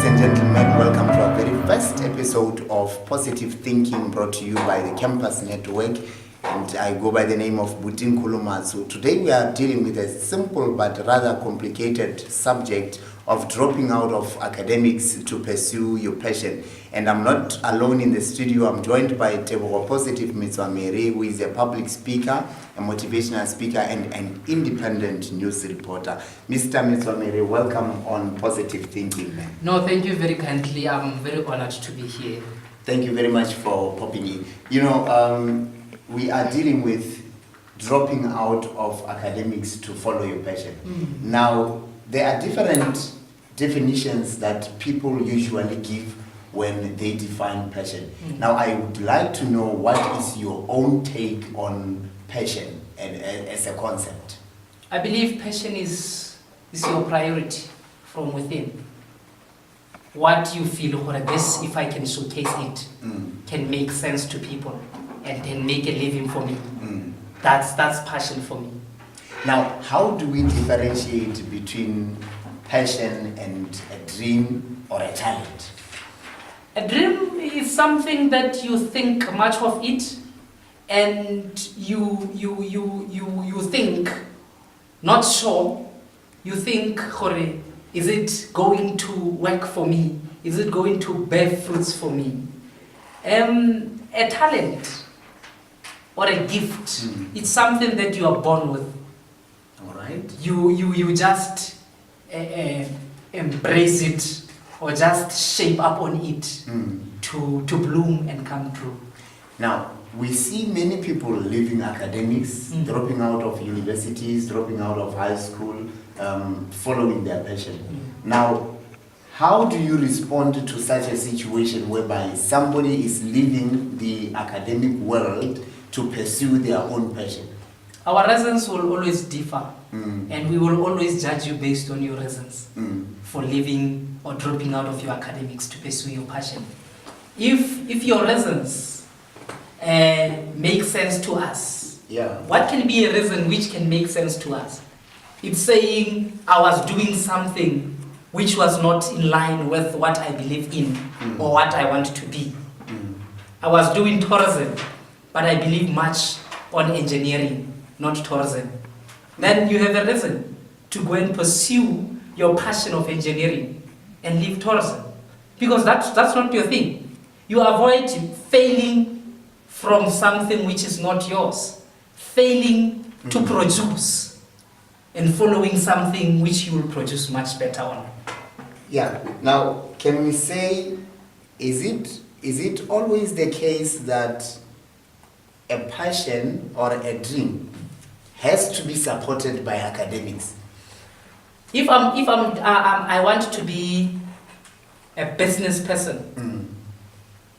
and gentlemen, welcome to our very first episode of Positive Thinking, brought to you by the Campus Network. And I go by the name of Butin Kuluma. So today we are dealing with a simple but rather complicated subject of dropping out of academics to pursue your passion. And I'm not alone in the studio. I'm joined by Tebogo Positive Mitswamere, who is a public speaker, a motivational speaker, and an independent news reporter. Mr. Mitswamere, welcome on Positive Thinking. No, thank you very kindly. I'm very honored to be here. Thank you very much for popping in. You know, we are dealing with dropping out of academics to follow your passion. Now, there are different definitions that people usually give when they define passion. Now, I would like to know what is your own take on passion as a concept. I believe passion is your priority from within. What you feel, or this, if I can showcase it, can make sense to people and then make a living for me. That's passion for me. Now, how do we differentiate between passion and a dream or a talent? A dream is something that you think much of it, and you think, not sure, you think, is it going to work for me? Is it going to bear fruits for me? A talent or a gift, it's something that you are born with. All right. You just embrace it or just shape up on it to bloom and come true. Now, we see many people leaving academics, dropping out of universities, dropping out of high school, following their passion. Now, how do you respond to such a situation whereby somebody is leaving the academic world to pursue their own passion? Our reasons will always differ, and we will always judge you based on your reasons for leaving or dropping out of your academics to pursue your passion. If your reasons make sense to us, what can be a reason which can make sense to us? It's saying I was doing something which was not in line with what I believe in or what I want to be. I was doing tourism, but I believe much on engineering, not tourism. Then you have a reason to go and pursue your passion of engineering and leave tourism, because that's not your thing. You avoid failing from something which is not yours, failing to produce and following something which you will produce much better on. Yeah. Now, can we say, is it always the case that a passion or a dream has to be supported by academics? If I want to be a business person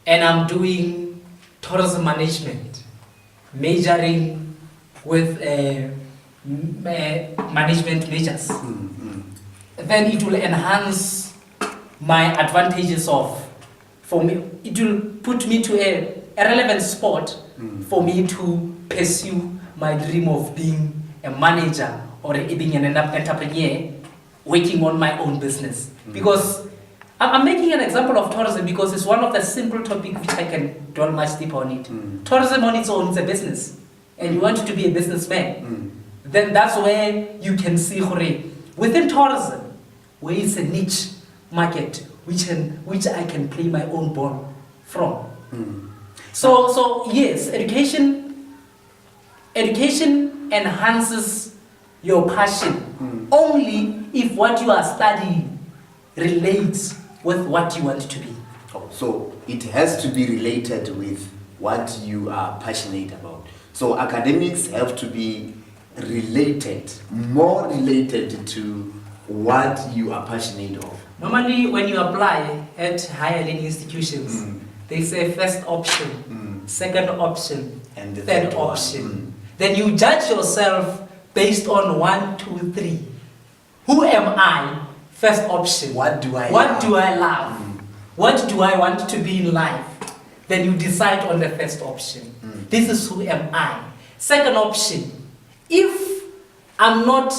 and I'm doing tourism management, majoring with management majors, then it will enhance my advantages for me. It will put me to a relevant spot for me to pursue my dream of being a manager or being an entrepreneur, working on my own business. Because I'm making an example of tourism because it's one of the simple topics which I can dwell much deeper on it. Tourism on its own is a business, and you want to be a businessman. Then that's where you can see within tourism, where it's a niche market which I can play my own ball from. So yes, education enhances your passion only if what you are studying relates with what you want to be. So it has to be related with what you are passionate about. So academics have to be related, more related to what you are passionate of. Normally, when you apply at higher learning institutions, they say first option, second option, and the third option. Then you judge yourself based on 1, 2, 3. Who am I? First option. What do I love? What do I want to be in life? Then you decide on the first option. This is who am I. Second option. If I'm not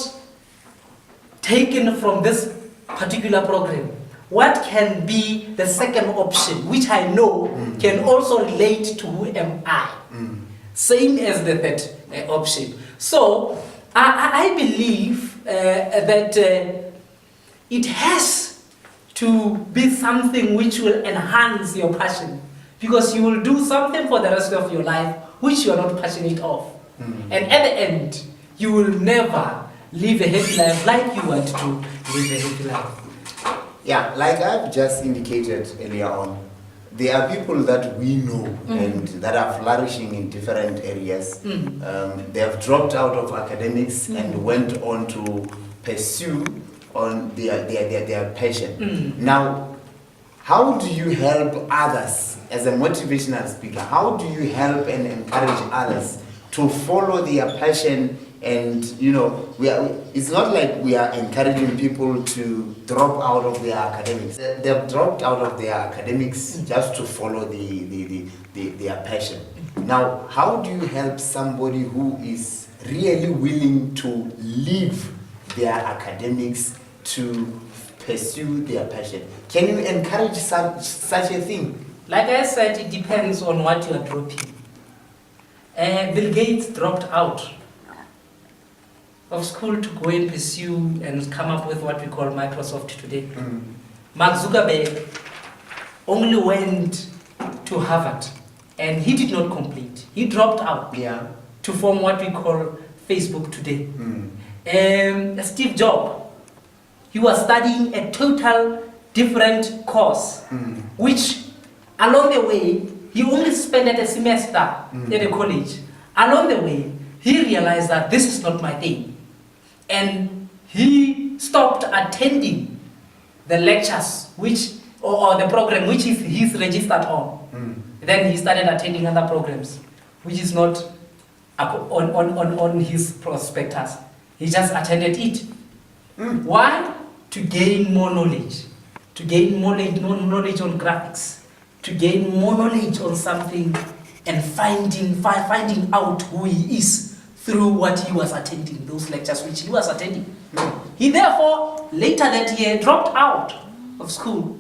taken from this particular program, what can be the second option, which I know can also relate to who am I. Same as the third option. So I believe that it has to be something which will enhance your passion, because you will do something for the rest of your life which you are not passionate of. And at the end, you will never live a happy life like you want to live a happy life. Yeah, like I've just indicated earlier on, there are people that we know and that are flourishing in different areas. They have dropped out of academics and went on to pursue on their passion. Now, how do you help others as a motivational speaker? How do you help and encourage others to follow their passion? And it's not like we are encouraging people to drop out of their academics. They've dropped out of their academics just to follow their passion. Now, how do you help somebody who is really willing to leave their academics to pursue their passion? Can you encourage such a thing? Like I said, it depends on what you are dropping. Bill Gates dropped out of school to go and pursue and come up with what we call Microsoft today. Mark Zuckerberg only went to Harvard and he did not complete. He dropped out to form what we call Facebook today. Steve Jobs, he was studying a total different course, which along the way, he only spent a semester at a college. Along the way, he realized that this is not my thing. And he stopped attending the lectures or the program which he's registered on. Then he started attending other programs which is not on his prospectus. He just attended it. Why? To gain more knowledge. To gain more knowledge on graphics. To gain more knowledge on something and finding out who he is through what he was attending, those lectures which he was attending. He therefore, later that year, dropped out of school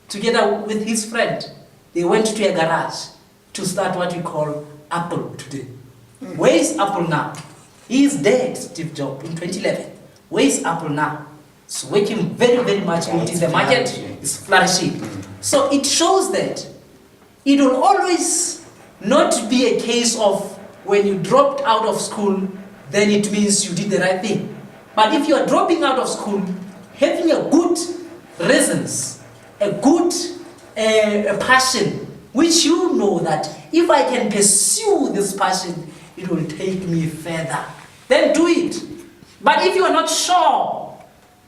together with his friend. They went to a garage to start what we call Apple today. Where is Apple now? He is dead, Steve Jobs, in 2011. Where is Apple now? It's working very, very much good in the market. It's flourishing. So it shows that it will always not be a case of when you dropped out of school, then it means you did the right thing. But if you are dropping out of school, having a good reasons, a good passion, which you know that if I can pursue this passion, it will take me further, then do it. But if you are not sure,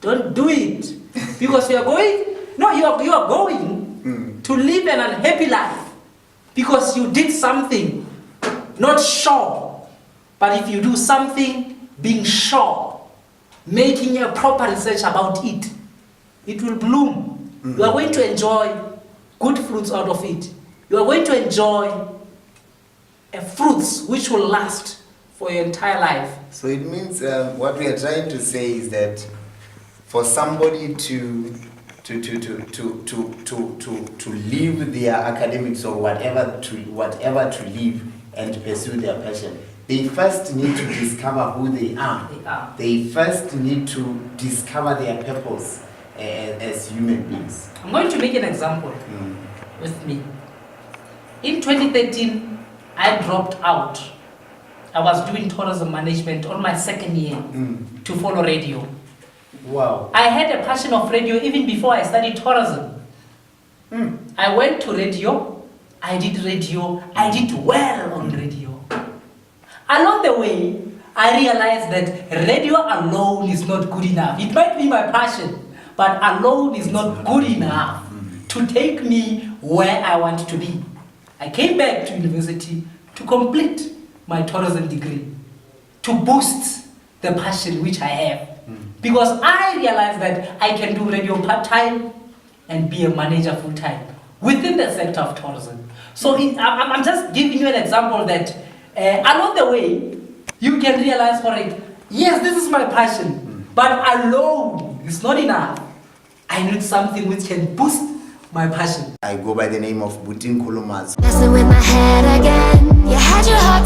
don't do it. Because you are going to live an unhappy life because you did something not sure. But if you do something being sure, making a proper research about it, it will bloom. You are going to enjoy good fruits out of it. You are going to enjoy fruits which will last for your entire life. So it means what we are trying to say is that for somebody to leave their academics or whatever to leave and pursue their passion, they first need to discover who they are. They first need to discover their purpose as human beings. I'm going to make an example with me. In 2013, I dropped out. I was doing tourism management on my second year to follow radio. Wow. I had a passion of radio even before I studied tourism. I went to radio, I did radio, I did well on radio. Along the way, I realized that radio alone is not good enough. It might be my passion, but alone is not good enough to take me where I want to be. I came back to university to complete my tourism degree, to boost the passion which I have. Because I realized that I can do radio part-time and be a manager full-time within the sector of tourism. So I'm just giving you an example that along the way, you can realize for it, yes, this is my passion, but alone is not enough. I I need something which can boost my passion. I go by the name of Butin Kulumazo. Messing with my head again. You had your heart